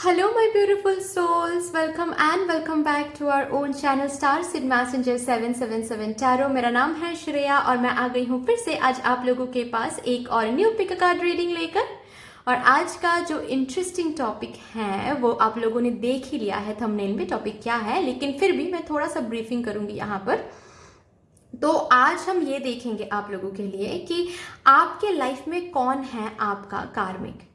Hello, my beautiful souls. Welcome back to our own channel Star Seed Messenger 777 Tarot. मेरा नाम है श्रेया और मैं आ गई हूँ फिर से आज आप लोगों के पास एक और न्यू पिक कार्ड रीडिंग लेकर। और आज का जो इंटरेस्टिंग टॉपिक है वो आप लोगों ने देख ही लिया है थंबनेल में टॉपिक क्या है, लेकिन फिर भी मैं थोड़ा सा ब्रीफिंग करूंगी यहाँ पर। तो आज हम ये देखेंगे आप लोगों के लिए कि आपके लाइफ में कौन है आपका कार्मिक।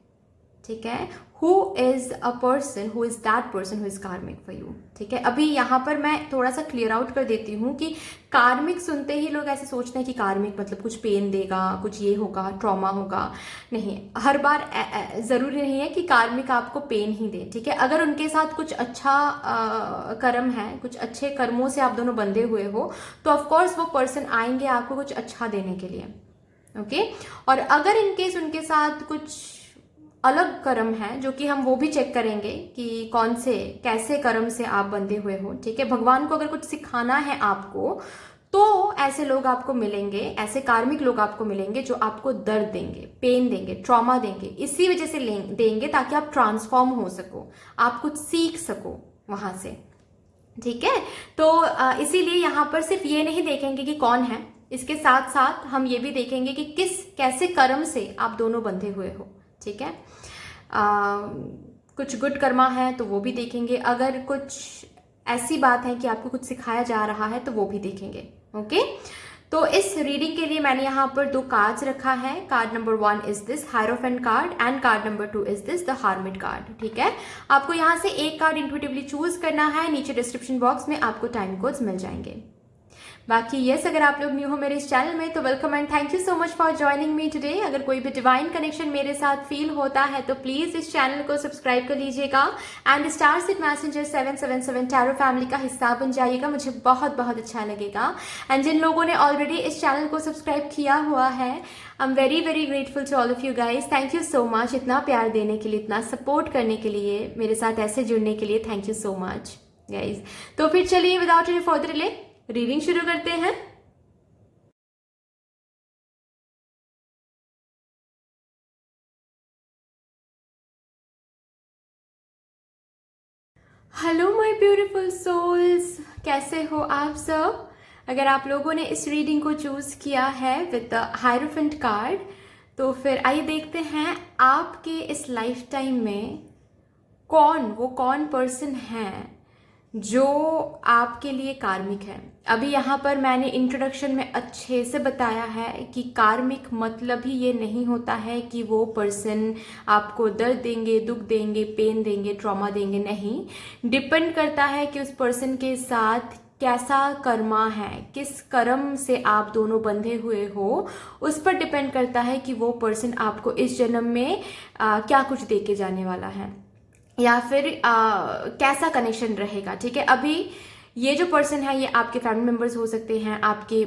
ठीक है, who is a person, who is that person who is कार्मिक फॉर यू। ठीक है, अभी यहाँ पर मैं थोड़ा सा क्लियर आउट कर देती हूँ कि कार्मिक सुनते ही लोग ऐसे सोचते हैं कि कार्मिक मतलब कुछ पेन देगा, कुछ ये होगा, ट्रॉमा होगा। नहीं, हर बार जरूरी नहीं है कि कार्मिक आपको पेन ही दे। ठीक है, अगर उनके साथ कुछ अच्छा कर्म है, कुछ अच्छे कर्मों से आप दोनों बंधे हुए हो, तो ऑफकोर्स वो पर्सन आएंगे आपको कुछ अच्छा देने के लिए। ओके, और अगर इनकेस उनके साथ कुछ अलग कर्म है, जो कि हम वो भी चेक करेंगे कि कौन से कैसे कर्म से आप बंधे हुए हो। ठीक है, भगवान को अगर कुछ सिखाना है आपको, तो ऐसे लोग आपको मिलेंगे, ऐसे कार्मिक लोग आपको मिलेंगे जो आपको दर्द देंगे, पेन देंगे, ट्रॉमा देंगे, इसी वजह से देंगे ताकि आप ट्रांसफॉर्म हो सको, आप कुछ सीख सको वहां से। ठीक है, तो इसीलिए यहाँ पर सिर्फ ये नहीं देखेंगे कि कौन है, इसके साथ साथ हम ये भी देखेंगे कि किस कैसे कर्म से आप दोनों बंधे हुए हो। ठीक है, कुछ गुड कर्मा है तो वो भी देखेंगे, अगर कुछ ऐसी बात है कि आपको कुछ सिखाया जा रहा है तो वो भी देखेंगे। ओके, तो इस रीडिंग के लिए मैंने यहाँ पर दो कार्ड्स रखा है। Card number 1 is this hierophant card and card number 2 is this the hermit card. ठीक है, आपको यहाँ से एक कार्ड इंट्यूटिवली चूज करना है। नीचे डिस्क्रिप्शन बॉक्स में आपको टाइम कोड्स मिल जाएंगे। बाकी यस, अगर आप लोग न्यू हो मेरे इस चैनल में तो welcome and thank you so much for joining me today. अगर कोई भी डिवाइन कनेक्शन मेरे साथ फील होता है तो प्लीज इस चैनल को सब्सक्राइब कर लीजिएगा and star seed messenger 777 tarot family का हिस्सा बन जाइएगा, मुझे बहुत बहुत अच्छा लगेगा। एंड जिन लोगों ने ऑलरेडी इस चैनल को सब्सक्राइब किया हुआ है, I am very very grateful to all of you guys. Thank you so much इतना प्यार देने के लिए, इतना सपोर्ट करने के लिए, मेरे साथ ऐसे जुड़ने के लिए thank you so much guys. तो फिर चलिए without any further delay reading शुरू करते हैं। हेलो माय ब्यूटीफुल सोल्स, कैसे हो आप सब। अगर आप लोगों ने इस रीडिंग को चूज किया है विद द हायरोफेंट कार्ड, तो फिर आइए देखते हैं आपके इस लाइफ टाइम में कौन पर्सन है जो आपके लिए कार्मिक है। अभी यहाँ पर मैंने इंट्रोडक्शन में अच्छे से बताया है कि कार्मिक मतलब ही ये नहीं होता है कि वो पर्सन आपको दर्द देंगे, दुख देंगे, पेन देंगे, ट्रॉमा देंगे। नहीं, डिपेंड करता है कि उस पर्सन के साथ कैसा कर्मा है, किस कर्म से आप दोनों बंधे हुए हो, उस पर डिपेंड करता है कि वो पर्सन आपको इस जन्म में क्या कुछ दे के जाने वाला है या फिर कैसा कनेक्शन रहेगा। ठीक है, अभी ये जो पर्सन है ये आपके फैमिली मेंबर्स हो सकते हैं, आपके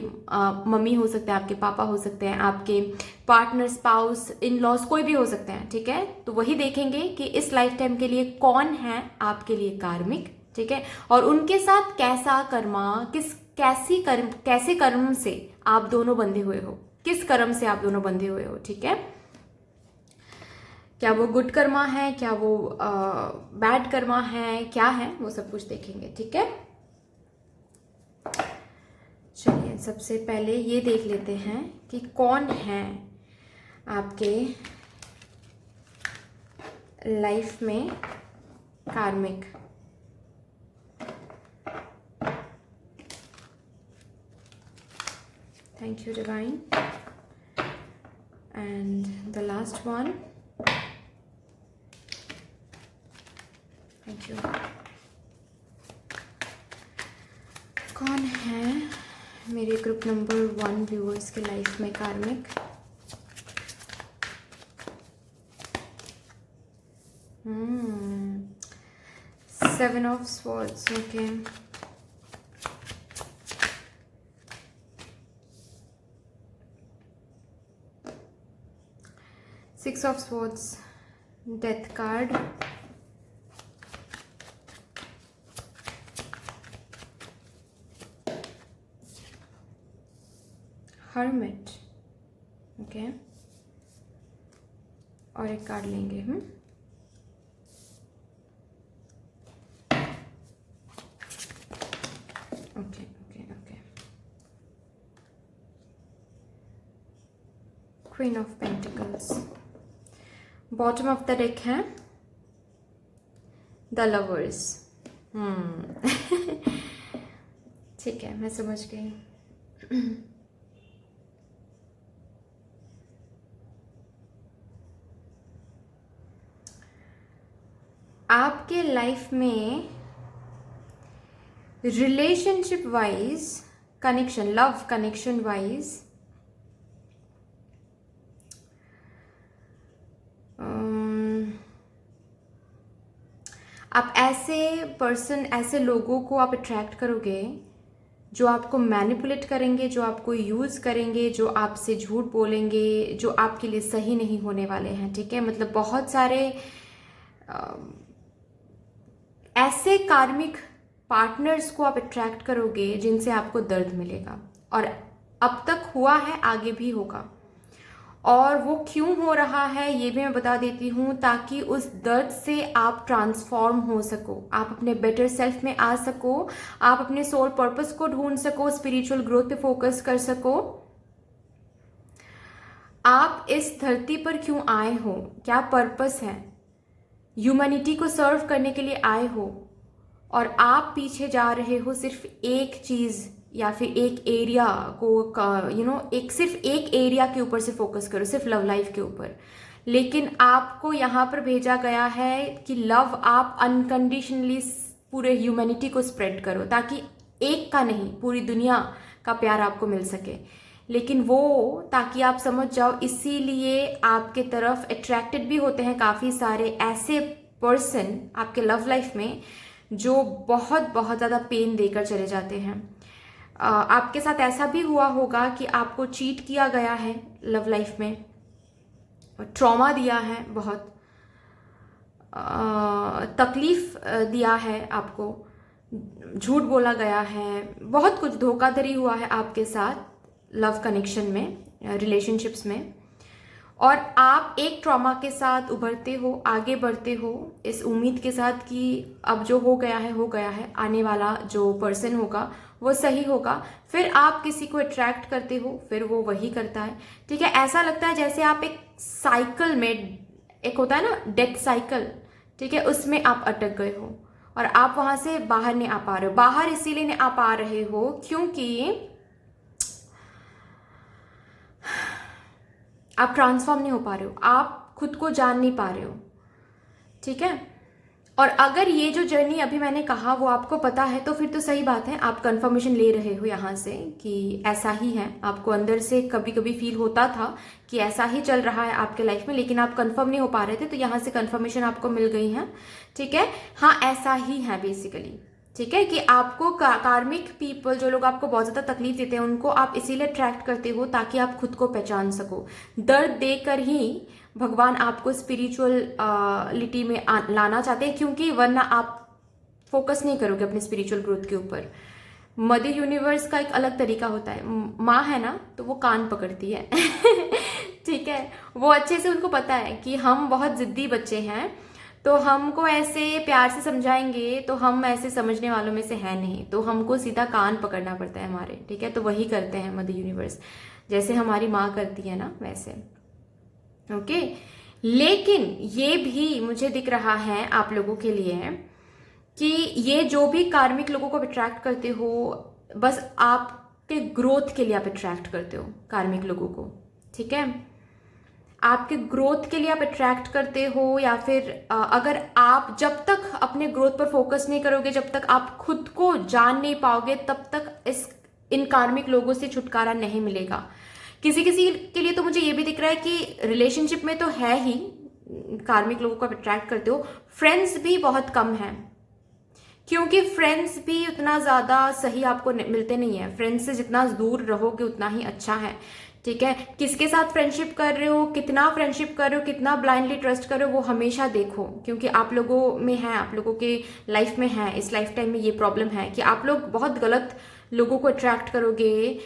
मम्मी हो सकते हैं, आपके पापा हो सकते हैं, आपके पार्टनर, स्पाउस, इन लॉज, कोई भी हो सकते हैं। ठीक है, तो वही देखेंगे कि इस लाइफ टाइम के लिए कौन है आपके लिए कार्मिक। ठीक है, और उनके साथ कैसा कर्मा, कैसे कर्म से आप दोनों बंधे हुए हो, किस कर्म से आप दोनों बंधे हुए हो। ठीक है, क्या वो गुड कर्मा है, क्या वो बैड कर्मा है, क्या है, वो सब कुछ देखेंगे। ठीक है, चलिए सबसे पहले ये देख लेते हैं कि कौन है आपके लाइफ में कार्मिक। Thank you divine and the last one. Thank you. कौन है मेरे ग्रुप नंबर 1 व्यूअर्स के लाइफ में कार्मिक। Seven of swords. Okay, six of swords, death card, hermit. Okay, और एक कार्ड लेंगे हम। Queen of pentacles, bottom of the deck है द लवर्स। ठीक है, मैं समझ गई। आपके लाइफ में relationship wise connection, love connection wise आप ऐसे पर्सन, ऐसे लोगों को आप अट्रैक्ट करोगे जो आपको मैनिपुलेट करेंगे, जो आपको यूज़ करेंगे, जो आपसे झूठ बोलेंगे, जो आपके लिए सही नहीं होने वाले हैं। ठीक है, मतलब बहुत सारे ऐसे कार्मिक पार्टनर्स को आप अट्रैक्ट करोगे जिनसे आपको दर्द मिलेगा, और अब तक हुआ है, आगे भी होगा। और वो क्यों हो रहा है ये भी मैं बता देती हूँ, ताकि उस दर्द से आप ट्रांसफॉर्म हो सको, आप अपने बेटर सेल्फ में आ सको, आप अपने सोल पर्पस को ढूंढ सको, स्पिरिचुअल ग्रोथ पे फोकस कर सको। आप इस धरती पर क्यों आए हो, क्या पर्पस है, ह्यूमैनिटी को सर्व करने के लिए आए हो, और आप पीछे जा रहे हो सिर्फ एक चीज़ या फिर एक एरिया को, एक सिर्फ एक एरिया के ऊपर से फोकस करो, सिर्फ लव लाइफ के ऊपर। लेकिन आपको यहाँ पर भेजा गया है कि लव आप अनकंडीशनली पूरे ह्यूमैनिटी को स्प्रेड करो, ताकि एक का नहीं पूरी दुनिया का प्यार आपको मिल सके। लेकिन वो ताकि आप समझ जाओ, इसीलिए आपके तरफ अट्रैक्टेड भी होते हैं काफ़ी सारे ऐसे पर्सन आपके लव लाइफ में जो बहुत बहुत ज़्यादा पेन देकर चले जाते हैं। आपके साथ ऐसा भी हुआ होगा कि आपको चीट किया गया है लव लाइफ में, ट्रॉमा दिया है, बहुत तकलीफ दिया है आपको, झूठ बोला गया है, बहुत कुछ धोखाधड़ी हुआ है आपके साथ लव कनेक्शन में, रिलेशनशिप्स में। और आप एक ट्रॉमा के साथ उभरते हो, आगे बढ़ते हो इस उम्मीद के साथ कि अब जो हो गया है हो गया है, आने वाला जो पर्सन होगा वो सही होगा। फिर आप किसी को अट्रैक्ट करते हो, फिर वो वही करता है। ठीक है, ऐसा लगता है जैसे आप एक साइकिल में, एक होता है ना डेथ साइकिल, ठीक है, उसमें आप अटक गए हो और आप वहां से बाहर नहीं आ पा रहे हो। बाहर इसीलिए नहीं आ पा रहे हो क्योंकि आप ट्रांसफॉर्म नहीं हो पा रहे हो, आप खुद को जान नहीं पा रहे हो। ठीक है, और अगर ये जो जर्नी अभी मैंने कहा वो आपको पता है तो फिर तो सही बात है, आप कंफर्मेशन ले रहे हो यहाँ से कि ऐसा ही है। आपको अंदर से कभी कभी फील होता था कि ऐसा ही चल रहा है आपके लाइफ में, लेकिन आप कंफर्म नहीं हो पा रहे थे, तो यहाँ से कंफर्मेशन आपको मिल गई है। ठीक है, हाँ ऐसा ही है बेसिकली। ठीक है, कि आपको कार्मिक पीपल, जो लोग आपको बहुत ज़्यादा तकलीफ देते हैं, उनको आप इसीलिए अट्रैक्ट करते हो ताकि आप खुद को पहचान सको। दर्द देकर ही भगवान आपको स्पिरिचुअलिटी में लाना चाहते हैं, क्योंकि वरना आप फोकस नहीं करोगे अपने स्पिरिचुअल ग्रोथ के ऊपर। मदर यूनिवर्स का एक अलग तरीका होता है, माँ है ना तो वो कान पकड़ती है। ठीक है, वो अच्छे से उनको पता है कि हम बहुत जिद्दी बच्चे हैं, तो हमको ऐसे प्यार से समझाएंगे तो हम ऐसे समझने वालों में से है नहीं, तो हमको सीधा कान पकड़ना पड़ता है हमारे। ठीक है, तो वही करते हैं मदर यूनिवर्स, जैसे हमारी माँ करती है ना वैसे। ओके, लेकिन ये भी मुझे दिख रहा है आप लोगों के लिए कि ये जो भी कार्मिक लोगों को अट्रैक्ट करते हो, बस आपके ग्रोथ के लिए आप अट्रैक्ट करते हो कार्मिक लोगों को। ठीक है, आपके ग्रोथ के लिए आप अट्रैक्ट करते हो, या फिर अगर आप जब तक अपने ग्रोथ पर फोकस नहीं करोगे, जब तक आप खुद को जान नहीं पाओगे, तब तक इन कार्मिक लोगों से छुटकारा नहीं मिलेगा। किसी किसी के लिए तो मुझे ये भी दिख रहा है कि रिलेशनशिप में तो है ही, कार्मिक लोगों को आप अट्रैक्ट करते हो, फ्रेंड्स भी बहुत कम हैं, क्योंकि फ्रेंड्स भी उतना ज़्यादा सही आपको मिलते नहीं है। फ्रेंड्स से जितना दूर रहोगे उतना ही अच्छा है। ठीक है, किसके साथ फ्रेंडशिप कर रहे हो, कितना फ्रेंडशिप कर रहे हो, कितना ब्लाइंडली ट्रस्ट कर रहे हो, वो हमेशा देखो, क्योंकि आप लोगों में है, आप लोगों के लाइफ में है, इस लाइफ टाइम में ये प्रॉब्लम है कि आप लोग बहुत गलत लोगों को अट्रैक्ट करोगे।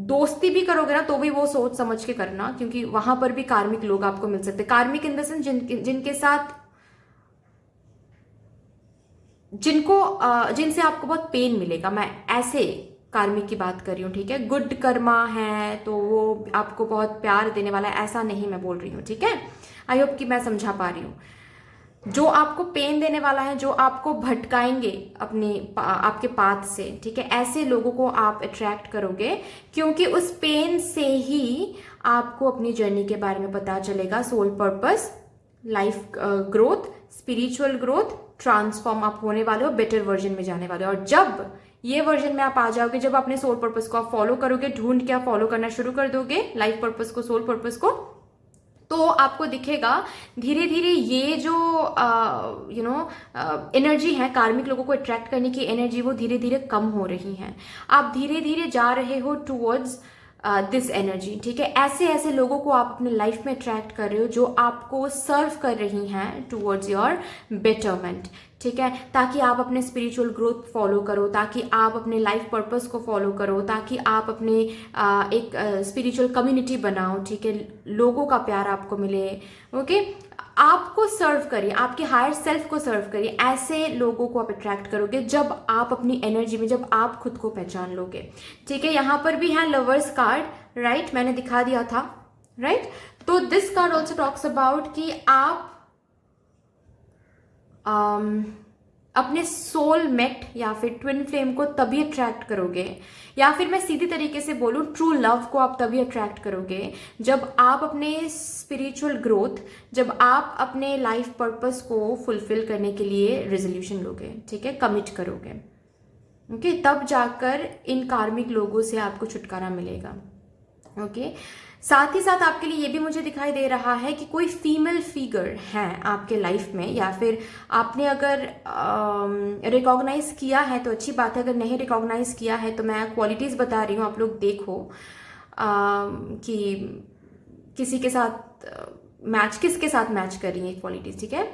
दोस्ती भी करोगे ना तो भी वो सोच समझ के करना, क्योंकि वहां पर भी कार्मिक लोग आपको मिल सकते हैं। कार्मिक इन द सेंस जिनके साथ, जिनसे आपको बहुत पेन मिलेगा, मैं ऐसे कार्मिक की बात कर रही हूँ, ठीक है। गुड कर्मा है तो वो आपको बहुत प्यार देने वाला है, ऐसा नहीं मैं बोल रही हूँ, ठीक है। आई होप कि मैं समझा पा रही हूँ। जो आपको पेन देने वाला है, जो आपको भटकाएंगे आपके पाथ से, ठीक है, ऐसे लोगों को आप अट्रैक्ट करोगे, क्योंकि उस पेन से ही आपको अपनी जर्नी के बारे में पता चलेगा। Soul purpose, life growth, spiritual growth, transform आप होने वाले हो, बेटर वर्जन में जाने वाले हो। और जब ये वर्जन में आप आ जाओगे, जब अपने सोल पर्पस को आप फॉलो करोगे, ढूंढ के आप फॉलो करना शुरू कर दोगे लाइफ पर्पस को, सोल पर्पस को, तो आपको दिखेगा धीरे धीरे ये जो एनर्जी है, कार्मिक लोगों को अट्रैक्ट करने की एनर्जी, वो धीरे धीरे कम हो रही है। आप धीरे धीरे जा रहे हो टूवर्ड्स दिस एनर्जी, ठीक है। ऐसे ऐसे लोगों को आप अपने लाइफ में अट्रैक्ट कर रहे हो जो आपको सर्व कर रही हैं टूवर्ड्स योर बेटरमेंट, ठीक है, ताकि आप अपने स्पिरिचुअल ग्रोथ फॉलो करो, ताकि आप अपने लाइफ पर्पस को फॉलो करो, ताकि आप अपने एक स्पिरिचुअल कम्युनिटी बनाओ, ठीक है, लोगों का प्यार आपको मिले, ओके। आपको सर्व करिए, आपके हायर सेल्फ को सर्व करिए। ऐसे लोगों को आप अट्रैक्ट करोगे जब आप अपनी एनर्जी में, जब आप खुद को पहचान लोगे, ठीक है। यहाँ पर भी है लवर्स कार्ड, राइट, मैंने दिखा दिया था, राइट। तो this card also talks about कि आप अपने सोल मेट या फिर ट्विन फ्लेम को तभी अट्रैक्ट करोगे, या फिर मैं सीधी तरीके से बोलूं, ट्रू लव को आप तभी अट्रैक्ट करोगे जब आप अपने स्पिरिचुअल ग्रोथ, जब आप अपने लाइफ पर्पस को फुलफिल करने के लिए रेजोल्यूशन लोगे, ठीक है, कमिट करोगे, ओके, तब जाकर इन कार्मिक लोगों से आपको छुटकारा मिलेगा, ओके। साथ ही साथ आपके लिए ये भी मुझे दिखाई दे रहा है कि कोई फीमेल फिगर है आपके लाइफ में, या फिर आपने अगर रिकॉग्नाइज किया है तो अच्छी बात है, अगर नहीं रिकॉग्नाइज किया है तो मैं क्वालिटीज़ बता रही हूँ, आप लोग देखो कि किसी के साथ किसके साथ मैच कर रही है क्वालिटीज़, ठीक है।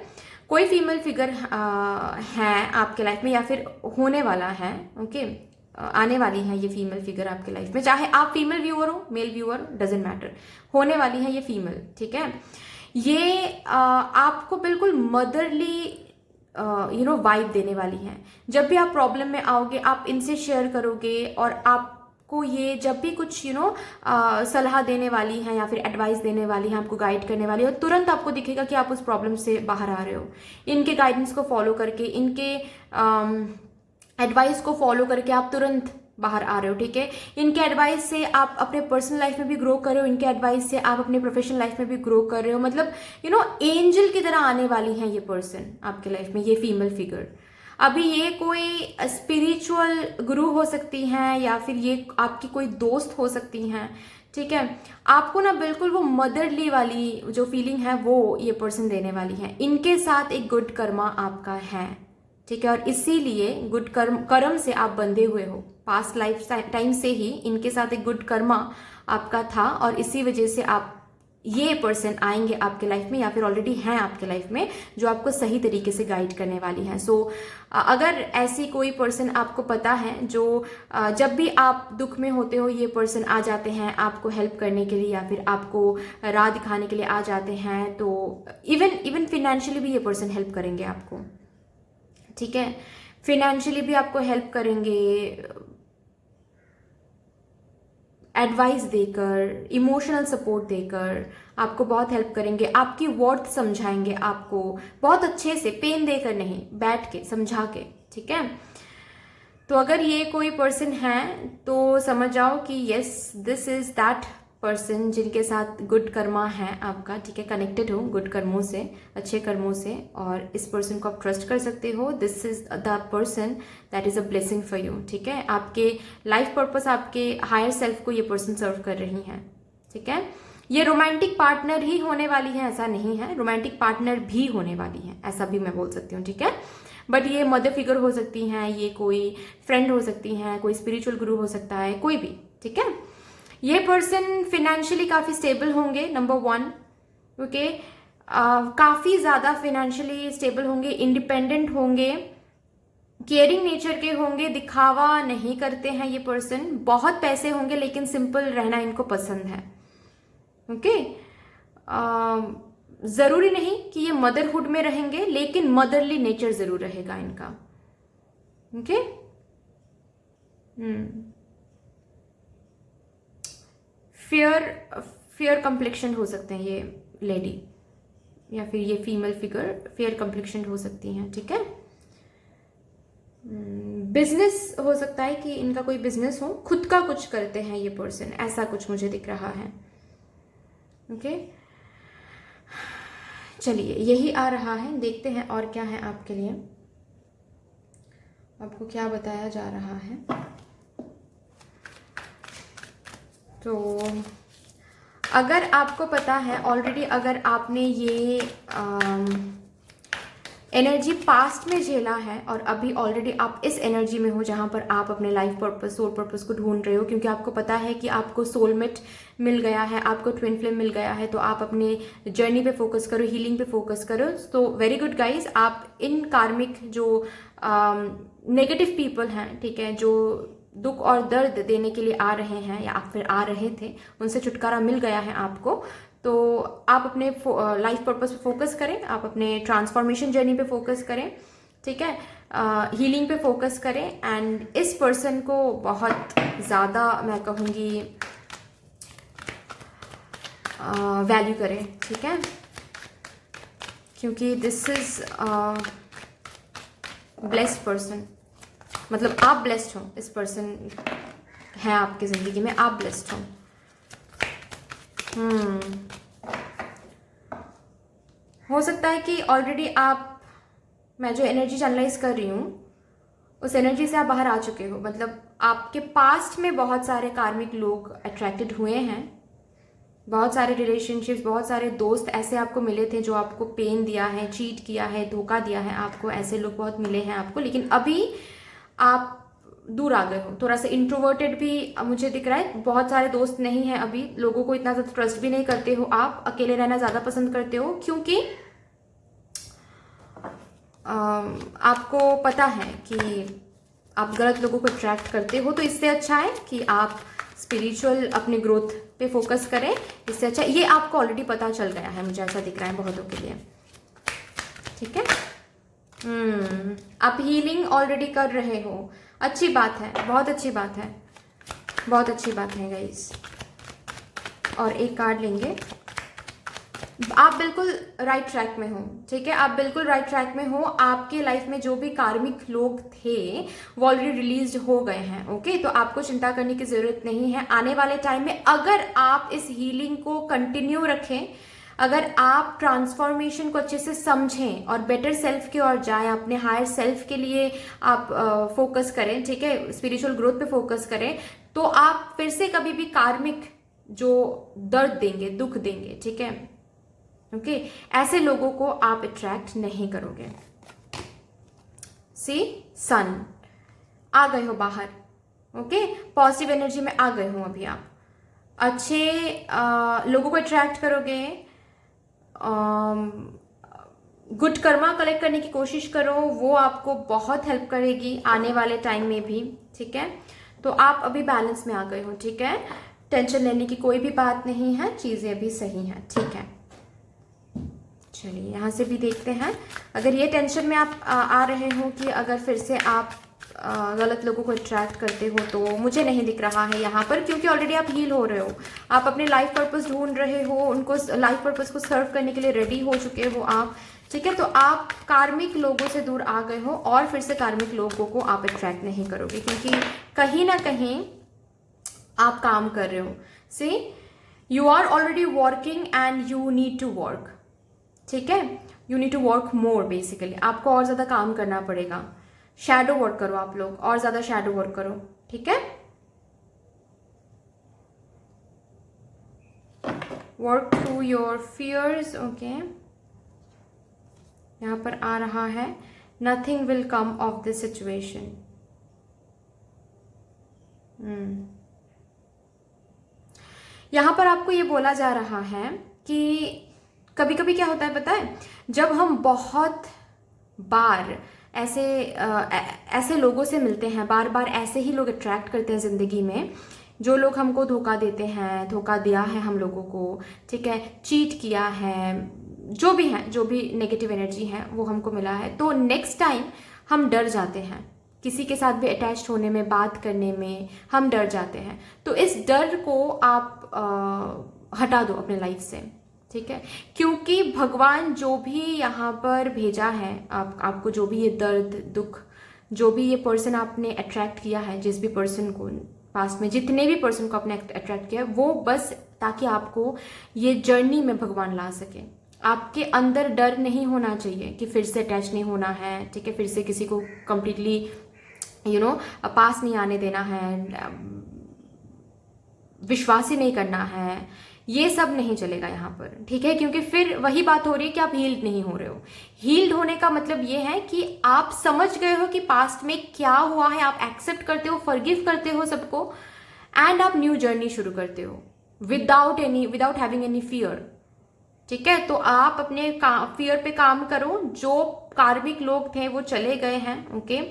कोई फीमेल फिगर है आपके लाइफ में, या फिर होने वाला है, ओके, आने वाली है ये फीमेल फिगर आपके लाइफ में, चाहे आप फीमेल व्यूअर हो, मेल व्यूअर, डजेंट मैटर, होने वाली है ये फीमेल, ठीक है। ये आपको बिल्कुल मदरली वाइब देने वाली है। जब भी आप प्रॉब्लम में आओगे, आप इनसे शेयर करोगे, और आपको ये जब भी कुछ सलाह देने वाली है या फिर एडवाइस देने वाली है, आपको गाइड करने वाली है, और तुरंत आपको दिखेगा कि आप उस प्रॉब्लम से बाहर आ रहे हो, इनके गाइडेंस को फॉलो करके, इनके एडवाइस को फॉलो करके आप तुरंत बाहर आ रहे हो, ठीक है। इनके एडवाइस से आप अपने पर्सनल लाइफ में भी ग्रो कर रहे हो, इनके एडवाइस से आप अपने प्रोफेशनल लाइफ में भी ग्रो कर रहे हो, मतलब एंजल की तरह आने वाली हैं ये पर्सन आपके लाइफ में, ये फीमेल फिगर। अभी ये कोई स्पिरिचुअल गुरु हो सकती हैं, या फिर ये आपकी कोई दोस्त हो सकती हैं, ठीक है। आपको ना बिल्कुल वो मदरली वाली जो फीलिंग है वो ये पर्सन देने वाली है। इनके साथ एक गुड कर्मा आपका है, ठीक है, और इसीलिए गुड कर्म से आप बंधे हुए हो, पास्ट लाइफ टाइम से ही इनके साथ एक गुड कर्मा आपका था, और इसी वजह से आप ये पर्सन आएंगे आपके लाइफ में, या फिर ऑलरेडी हैं आपके लाइफ में, जो आपको सही तरीके से गाइड करने वाली हैं। सो अगर ऐसी कोई पर्सन आपको पता है जो जब भी आप दुख में होते हो, ये पर्सन आ जाते हैं आपको हेल्प करने के लिए, या फिर आपको राह दिखाने के लिए आ जाते हैं, तो इवन फिनेंशियली भी ये पर्सन हेल्प करेंगे आपको, ठीक है। फिनेंशियली भी आपको हेल्प करेंगे, एडवाइस देकर, इमोशनल सपोर्ट देकर आपको बहुत हेल्प करेंगे, आपकी वर्थ समझाएंगे आपको बहुत अच्छे से, पेन देकर नहीं, बैठ के समझा के, ठीक है। तो अगर ये कोई पर्सन है तो समझ जाओ कि yes, this is that person जिनके साथ गुड कर्मा है आपका, ठीक है, कनेक्टेड हो गुड कर्मों से, अच्छे कर्मों से, और इस पर्सन को आप ट्रस्ट कर सकते हो। This is the person that is a blessing for you, ठीक है। आपके लाइफ पर्पस, आपके हायर सेल्फ को ये पर्सन सर्व कर रही हैं, ठीक है। ये रोमांटिक पार्टनर ही होने वाली है ऐसा नहीं है, रोमांटिक पार्टनर भी होने वाली है ऐसा भी मैं बोल सकती हूँ, ठीक है। बट ये मदर फिगर हो सकती हैं, ये कोई फ्रेंड हो सकती हैं, कोई स्पिरिचुअल गुरु हो सकता है, कोई भी, ठीक है। ये पर्सन फिनेंशियली काफ़ी स्टेबल होंगे, नंबर 1, ओके, काफ़ी ज़्यादा फिनेंशियली स्टेबल होंगे, इंडिपेंडेंट होंगे, केयरिंग नेचर के होंगे, दिखावा नहीं करते हैं ये पर्सन, बहुत पैसे होंगे लेकिन सिंपल रहना इनको पसंद है, ओके। ज़रूरी नहीं कि ये मदरहुड में रहेंगे, लेकिन मदरली नेचर ज़रूर रहेगा इनका, ओके। फेयर फेयर कम्प्लेक्शन हो सकते हैं ये लेडी, या फिर ये फीमेल फिगर फेयर कम्प्लेक्शन हो सकती हैं, ठीक है। बिजनेस हो सकता है कि इनका कोई बिजनेस हो, खुद का कुछ करते हैं ये पर्सन, ऐसा कुछ मुझे दिख रहा है, ओके। चलिए यही आ रहा है, देखते हैं और क्या है आपके लिए, आपको क्या बताया जा रहा है। तो अगर आपको पता है ऑलरेडी, अगर आपने ये एनर्जी पास्ट में झेला है और अभी ऑलरेडी आप इस एनर्जी में हो जहाँ पर आप अपने लाइफ पर्पस, सोल पर्पस को ढूंढ रहे हो, क्योंकि आपको पता है कि आपको सोलमेट मिल गया है, आपको ट्विन फ्लेम मिल गया है, तो आप अपने जर्नी पे फोकस करो, हीलिंग पे फोकस करो। तो वेरी गुड गाइज, आप इन कार्मिक जो नेगेटिव पीपल हैं, ठीक है, जो दुख और दर्द देने के लिए आ रहे हैं या फिर आ रहे थे, उनसे छुटकारा मिल गया है आपको। तो आप अपने लाइफ पर्पस पे फोकस करें, आप अपने ट्रांसफॉर्मेशन जर्नी पे फोकस करें, ठीक है, हीलिंग पे फोकस करें, एंड इस पर्सन को बहुत ज़्यादा मैं कहूँगी वैल्यू करें, ठीक है, क्योंकि दिस इज ब्लेस्ड पर्सन, मतलब आप ब्लेस्ड हो, इस पर्सन है आपकी ज़िंदगी में, आप ब्लेस्ड हो। हो सकता है कि ऑलरेडी आप, मैं जो एनर्जी चैनलाइज कर रही हूँ उस एनर्जी से आप बाहर आ चुके हो, मतलब आपके पास्ट में बहुत सारे कार्मिक लोग अट्रैक्टेड हुए हैं, बहुत सारे रिलेशनशिप्स, बहुत सारे दोस्त ऐसे आपको मिले थे जो आपको पेन दिया है, चीट किया है, धोखा दिया है आपको, ऐसे लोग बहुत मिले हैं आपको, लेकिन अभी आप दूर आ गए हो, थोड़ा सा इंट्रोवर्टेड भी मुझे दिख रहा है, बहुत सारे दोस्त नहीं हैं अभी, लोगों को इतना ज़्यादा ट्रस्ट भी नहीं करते हो, आप अकेले रहना ज़्यादा पसंद करते हो, क्योंकि आपको पता है कि आप गलत लोगों को अट्रैक्ट करते हो, तो इससे अच्छा है कि आप स्पिरिचुअल अपने ग्रोथ पे फोकस करें, इससे अच्छा, ये आपको ऑलरेडी पता चल गया है, मुझे ऐसा दिख रहा है बहुतों के लिए, ठीक है। आप हीलिंग ऑलरेडी कर रहे हो, अच्छी बात है, बहुत अच्छी बात है, बहुत अच्छी बात है गाइस। और एक कार्ड लेंगे, आप बिल्कुल राइट ट्रैक में हो, ठीक है, आप बिल्कुल राइट ट्रैक में हो, आपके लाइफ में जो भी कार्मिक लोग थे वो ऑलरेडी रिलीज हो गए हैं, ओके, तो आपको चिंता करने की जरूरत नहीं है। आने वाले टाइम में अगर आप इस हीलिंग को कंटिन्यू रखें, अगर आप ट्रांसफॉर्मेशन को अच्छे से समझें और बेटर सेल्फ की ओर जाएं, अपने हायर सेल्फ के लिए आप फोकस करें, ठीक है, स्पिरिचुअल ग्रोथ पे फोकस करें, तो आप फिर से कभी भी कार्मिक जो दर्द देंगे, दुख देंगे, ठीक है, ओके, ऐसे लोगों को आप अट्रैक्ट नहीं करोगे। सी सन, आ गए हो बाहर, ओके, पॉजिटिव एनर्जी में आ गए हो अभी आप, अच्छे लोगों को अट्रैक्ट करोगे, गुड कर्मा कलेक्ट करने की कोशिश करो, वो आपको बहुत हेल्प करेगी आने वाले टाइम में भी, ठीक है। तो आप अभी बैलेंस में आ गए हो, ठीक है, टेंशन लेने की कोई भी बात नहीं है, चीज़ें भी सही हैं, ठीक है। चलिए यहाँ से भी देखते हैं, अगर ये टेंशन में आप आ रहे हो कि अगर फिर से आप गलत लोगों को अट्रैक्ट करते हो, तो मुझे नहीं दिख रहा है यहाँ पर, क्योंकि ऑलरेडी आप हील हो रहे हो, आप अपने लाइफ पर्पस ढूंढ रहे हो, उनको लाइफ पर्पस को सर्व करने के लिए रेडी हो चुके हो आप, ठीक है। तो आप कार्मिक लोगों से दूर आ गए हो और फिर से कार्मिक लोगों को आप अट्रैक्ट नहीं करोगे, क्योंकि कहीं ना कहीं आप काम कर रहे हो। See you are already working and you need to work, ठीक है, you need to work more, basically आपको और ज़्यादा काम करना पड़ेगा, शैडो वर्क करो आप लोग, और ज़्यादा शैडो वर्क करो, ठीक है, work through your fears, okay. यहाँ पर आ रहा है nothing will come of this situation, यहाँ पर आपको ये बोला जा रहा है कि कभी कभी क्या होता है पता है, जब हम बहुत बार ऐसे लोगों से मिलते हैं, बार बार ऐसे ही लोग अट्रैक्ट करते हैं ज़िंदगी में, जो लोग हमको धोखा देते हैं, धोखा दिया है हम लोगों को, ठीक है, चीट किया है, जो भी है, जो भी नेगेटिव एनर्जी है वो हमको मिला है, तो नेक्स्ट टाइम हम डर जाते हैं, किसी के साथ भी अटैच होने में, बात करने में हम डर जाते हैं। तो इस डर को आप हटा दो अपने लाइफ से, ठीक है। क्योंकि भगवान जो भी यहाँ पर भेजा है, आपको जो भी ये दर्द, दुख, जो भी ये पर्सन आपने अट्रैक्ट किया है, जिस भी पर्सन को पास्ट में, जितने भी पर्सन को आपने अट्रैक्ट किया, वो बस ताकि आपको ये जर्नी में भगवान ला सके। आपके अंदर डर नहीं होना चाहिए कि फिर से अटैच नहीं होना है, ठीक है, फिर से किसी को कंप्लीटली पास नहीं आने देना है, विश्वास ही नहीं करना है, ये सब नहीं चलेगा यहाँ पर, ठीक है। क्योंकि फिर वही बात हो रही है कि आप हील्ड नहीं हो रहे हो। हील्ड होने का मतलब ये है कि आप समझ गए हो कि पास्ट में क्या हुआ है, आप एक्सेप्ट करते हो, फॉरगिव करते हो सबको, एंड आप न्यू जर्नी शुरू करते हो विदाउट हैविंग एनी फियर, ठीक है। तो आप अपने फियर पे काम करो। जो कार्मिक लोग थे वो चले गए हैं, ओके।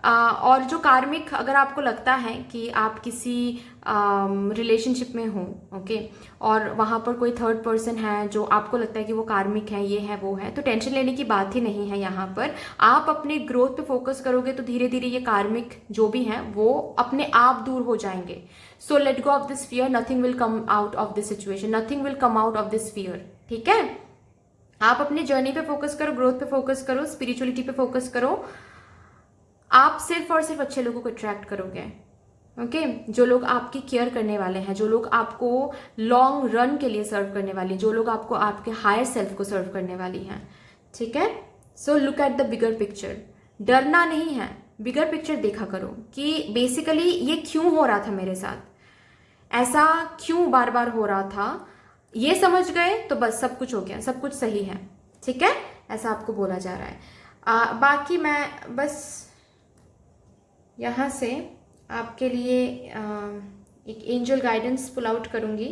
और जो कार्मिक, अगर आपको लगता है कि आप किसी रिलेशनशिप में हो, ओके, और वहाँ पर कोई थर्ड पर्सन है जो आपको लगता है कि वो कार्मिक है, ये है, वो है, तो टेंशन लेने की बात ही नहीं है। यहाँ पर आप अपने ग्रोथ पे फोकस करोगे तो धीरे धीरे ये कार्मिक जो भी हैं वो अपने आप दूर हो जाएंगे। So let go of this fear, nothing will come out of this situation, nothing will come out of this fear, ठीक है। आप अपनी जर्नी पे फोकस करो, ग्रोथ पे फोकस करो, स्पिरिचुअलिटी पे फोकस करो। आप सिर्फ और सिर्फ अच्छे लोगों को अट्रैक्ट करोगे, ओके। जो लोग आपकी केयर करने वाले हैं, जो लोग आपको लॉन्ग रन के लिए सर्व करने वाली, जो लोग आपको आपके हायर सेल्फ को सर्व करने वाली हैं, ठीक है। So look at the bigger picture. डरना नहीं है, बिगर पिक्चर देखा करो कि बेसिकली ये क्यों हो रहा था मेरे साथ, ऐसा क्यों बार बार हो रहा था। ये समझ गए तो बस सब कुछ हो गया, सब कुछ सही है, ठीक है। ऐसा आपको बोला जा रहा है। बाकी मैं बस यहाँ से आपके लिए एक एंजल गाइडेंस पुल आउट करूँगी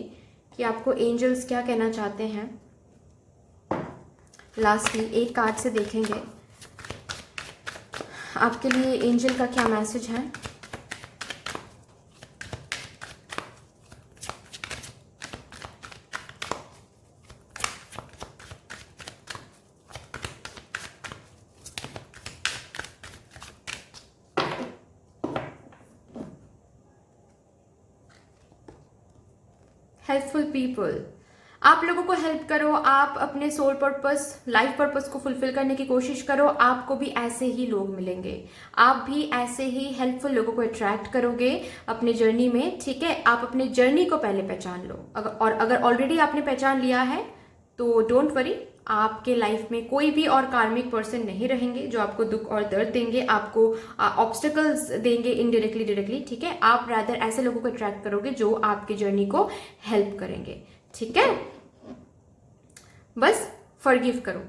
कि आपको एंजल्स क्या कहना चाहते हैं। लास्ट में एक कार्ड से देखेंगे आपके लिए एंजल का क्या मैसेज है। हेल्पफुल पीपल, आप लोगों को हेल्प करो, आप अपने सोल पर्पस, लाइफ पर्पस को फुलफिल करने की कोशिश करो। आपको भी ऐसे ही लोग मिलेंगे, आप भी ऐसे ही हेल्पफुल लोगों को अट्रैक्ट करोगे अपने जर्नी में, ठीक है। आप अपने जर्नी को पहले पहचान लो, और अगर ऑलरेडी आपने पहचान लिया है तो डोंट वरी, आपके लाइफ में कोई भी और कार्मिक पर्सन नहीं रहेंगे जो आपको दुख और दर्द देंगे, आपको ऑब्स्टिकल्स देंगे इनडायरेक्टली, डायरेक्टली, ठीक है। आप रादर ऐसे लोगों को अट्रैक्ट करोगे जो आपकी जर्नी को हेल्प करेंगे, ठीक है। बस फॉरगिव करो,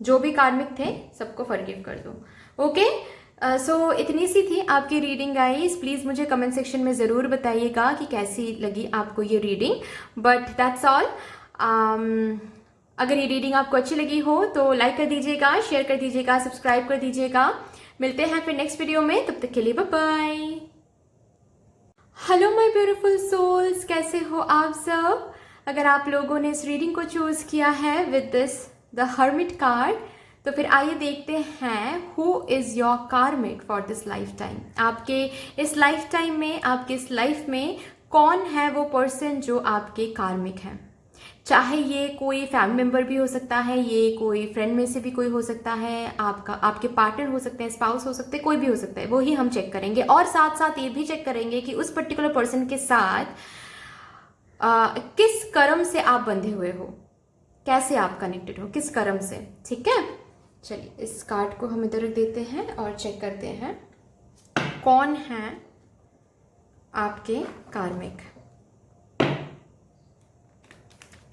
जो भी कार्मिक थे सबको फॉरगिव कर दो, ओके। सो इतनी सी थी आपकी रीडिंग गाइस। प्लीज़ मुझे कमेंट सेक्शन में ज़रूर बताइएगा कि कैसी लगी आपको ये रीडिंग, बट दैट्स ऑल। अगर ये रीडिंग आपको अच्छी लगी हो तो लाइक कर दीजिएगा, शेयर कर दीजिएगा, सब्सक्राइब कर दीजिएगा। मिलते हैं फिर नेक्स्ट वीडियो में, तब तक के लिए bye bye. Hello my beautiful souls, कैसे हो आप सब। अगर आप लोगों ने इस रीडिंग को चूज किया है with this the hermit card, तो फिर आइए देखते हैं हु इज योर कार्मिक फॉर दिस लाइफ टाइम। आपके इस लाइफ टाइम में, आपके इस लाइफ में कौन है वो पर्सन जो आपके कार्मिक हैं। चाहे ये कोई फैमिली मेंबर भी हो सकता है, ये कोई फ्रेंड में से भी कोई हो सकता है, आपके पार्टनर हो सकते हैं, स्पाउस हो सकते हैं, कोई भी हो सकता है, वो ही हम चेक करेंगे। और साथ साथ ये भी चेक करेंगे कि उस पर्टिकुलर पर्सन के साथ किस कर्म से आप बंधे हुए हो, कैसे आप कनेक्टेड हो, किस कर्म से, ठीक है। चलिए इस कार्ड को हम इधर रख देते हैं और चेक करते हैं कौन है आपके कार्मिक।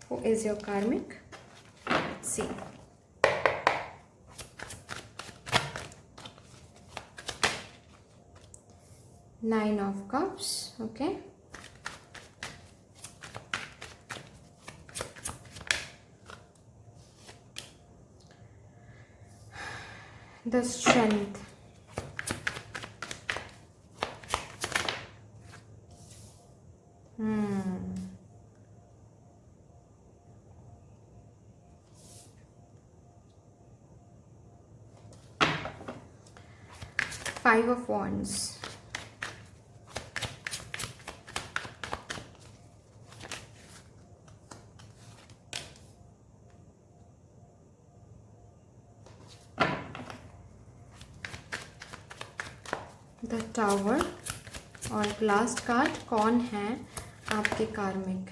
Who is your karmic? Let's see. Nine of Cups, okay. The Strength. 5 of Wands. The tower और लास्ट कार्ड, कौन है आपके कार्मिक?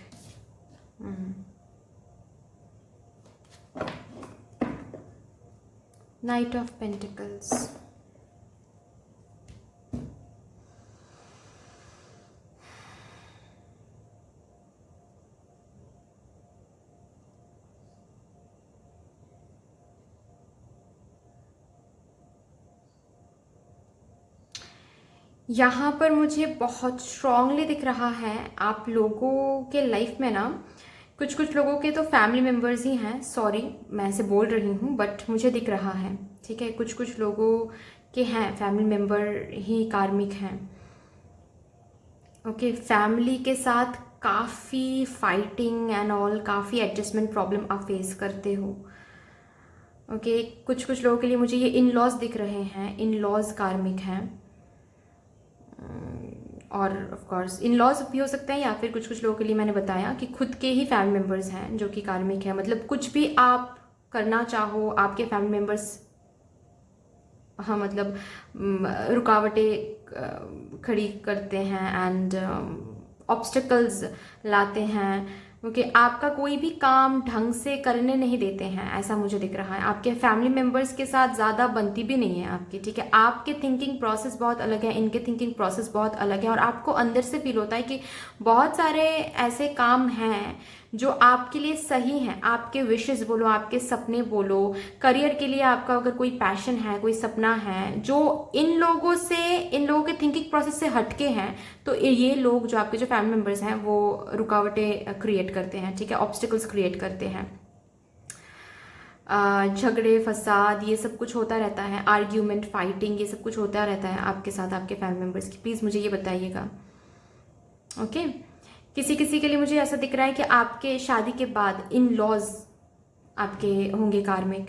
Night of pentacles. यहाँ पर मुझे बहुत स्ट्रांगली दिख रहा है आप लोगों के लाइफ में ना, कुछ कुछ लोगों के तो फैमिली मेम्बर्स ही हैं, सॉरी मैं ऐसे बोल रही हूँ बट मुझे दिख रहा है, ठीक है, कुछ कुछ लोगों के हैं फैमिली मेम्बर ही कार्मिक हैं। ओके, फैमिली के साथ काफ़ी फाइटिंग एंड ऑल, काफ़ी एडजस्टमेंट प्रॉब्लम आप फेस करते हो। ओके, कुछ कुछ लोगों के लिए मुझे ये इन लॉज दिख रहे हैं, इन लॉज कार्मिक हैं, और ऑफ कोर्स इन लॉज भी हो सकते हैं, या फिर कुछ कुछ लोगों के लिए मैंने बताया कि खुद के ही फैमिली मेम्बर्स हैं जो कि कार्मिक हैं। मतलब कुछ भी आप करना चाहो, आपके फैमिली मेम्बर्स, हाँ मतलब रुकावटें खड़ी करते हैं एंड ऑब्स्टिकल्स लाते हैं, क्योंकि आपका कोई भी काम ढंग से करने नहीं देते हैं, ऐसा मुझे दिख रहा है। आपके फैमिली मेम्बर्स के साथ ज़्यादा बनती भी नहीं है आपकी, ठीक है। आपके थिंकिंग प्रोसेस बहुत अलग है, इनके थिंकिंग प्रोसेस बहुत अलग है, और आपको अंदर से फील होता है कि बहुत सारे ऐसे काम हैं जो आपके लिए सही हैं, आपके विशेस बोलो, आपके सपने बोलो, करियर के लिए आपका अगर कोई पैशन है, कोई सपना है जो इन लोगों के थिंकिंग प्रोसेस से हटके हैं, तो ये लोग जो आपके जो फैमिली मेम्बर्स हैं वो रुकावटें क्रिएट करते हैं, ठीक है, ऑब्स्टिकल्स क्रिएट करते हैं। झगड़े फसाद ये सब कुछ होता रहता है, आर्ग्यूमेंट फाइटिंग ये सब कुछ होता रहता है आपके साथ, आपके फैमिली मेम्बर्स की। प्लीज़ मुझे ये बताइएगा। ओके, किसी किसी के लिए मुझे ऐसा दिख रहा है कि आपके शादी के बाद इन लॉज आपके होंगे कार्मिक,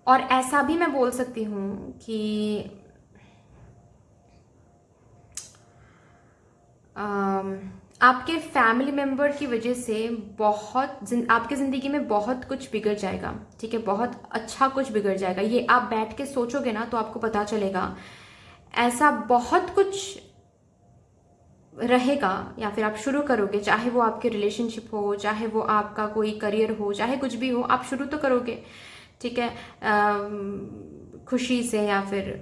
और ऐसा भी मैं बोल सकती हूँ कि आपके फैमिली मेम्बर की वजह से आपके ज़िंदगी में बहुत कुछ बिगड़ जाएगा, ठीक है, बहुत अच्छा कुछ बिगड़ जाएगा। ये आप बैठ के सोचोगे ना तो आपको पता चलेगा, ऐसा बहुत कुछ रहेगा, या फिर आप शुरू करोगे, चाहे वो आपके रिलेशनशिप हो, चाहे वो आपका कोई करियर हो, चाहे कुछ भी हो, आप शुरू तो करोगे, ठीक है, खुशी से या फिर,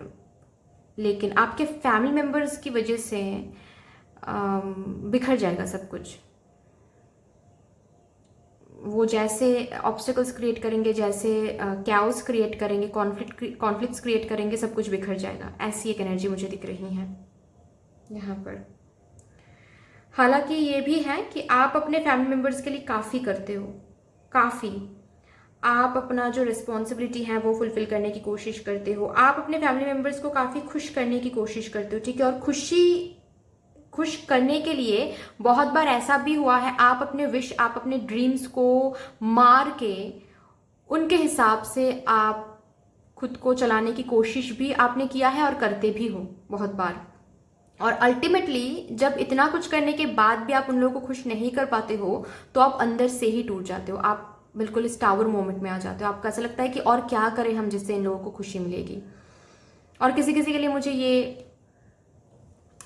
लेकिन आपके फैमिली मेम्बर्स की वजह से बिखर जाएगा सब कुछ। वो जैसे ऑब्स्टिकल्स क्रिएट करेंगे, जैसे कैओस क्रिएट करेंगे, कॉन्फ्लिक्ट्स क्रिएट करेंगे, सब कुछ बिखर जाएगा। ऐसी एक एनर्जी मुझे दिख रही है यहाँ पर। हालांकि ये भी है कि आप अपने फैमिली मेम्बर्स के लिए काफ़ी करते हो, काफ़ी आप अपना जो रिस्पॉन्सिबिलिटी है वो फुलफिल करने की कोशिश करते हो, आप अपने फैमिली मेम्बर्स को काफ़ी खुश करने की कोशिश करते हो, ठीक है। और खुश करने के लिए बहुत बार ऐसा भी हुआ है, आप अपने विश, आप अपने ड्रीम्स को मार के उनके हिसाब से आप खुद को चलाने की कोशिश भी आपने किया है और करते भी हो बहुत बार। और अल्टीमेटली जब इतना कुछ करने के बाद भी आप उन लोगों को खुश नहीं कर पाते हो, तो आप अंदर से ही टूट जाते हो, आप बिल्कुल इस टावर मोमेंट में आ जाते हो। आपको ऐसा लगता है कि और क्या करें हम जिससे इन लोगों को खुशी मिलेगी। और किसी किसी के लिए मुझे ये